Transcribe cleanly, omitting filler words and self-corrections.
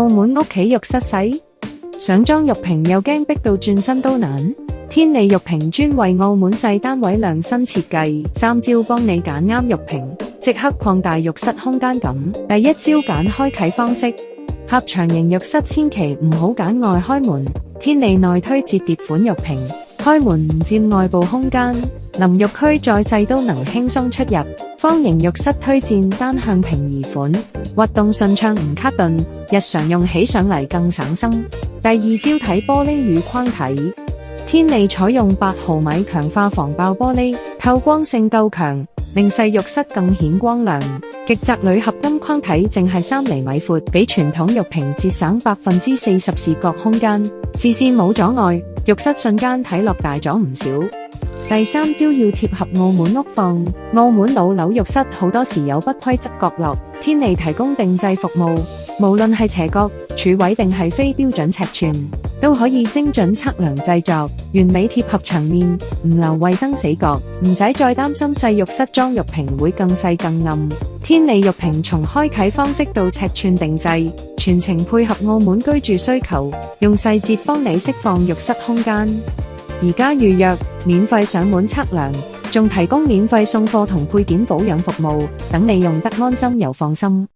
澳門屋企浴室細，想裝浴屏又驚逼到轉身都難。天利浴屏專為澳門細單位量身設計，3招幫你揀啱浴屏，即刻擴大浴室空間感。第一招揀開啟方式，狹長型浴室千祈唔好揀外開門。天利內推摺疊款浴屏，開門唔佔外部空間，淋浴區再細都能輕鬆出入。方形浴室推薦單向平移款，滑動順暢唔卡頓，日常用起上嚟更省心。第二招睇玻璃與框體，天利採用8毫米強化防爆玻璃，透光性夠強，令細浴室更顯光亮。極窄鋁合金框體淨係3厘米闊，比傳統浴屏節省40%視覺空間，視線冇阻礙，浴室瞬間睇落大咗唔少。第三招要貼合澳門屋況，澳門老樓浴室好多時有不規則角落，天利提供定制服務，無論係斜角、柱位定係非標準尺寸，都可以精準測量製作，完美貼合牆面，唔留衛生死角，唔使再擔心細浴室裝浴屏會更細更暗。天利浴屏從開啟方式到尺寸定制，全程配合澳門居住需求，用細節幫你釋放浴室空間。而家預約，免費上門測量，仲提供免費送貨同配件保養服務，等你用得安心又放心。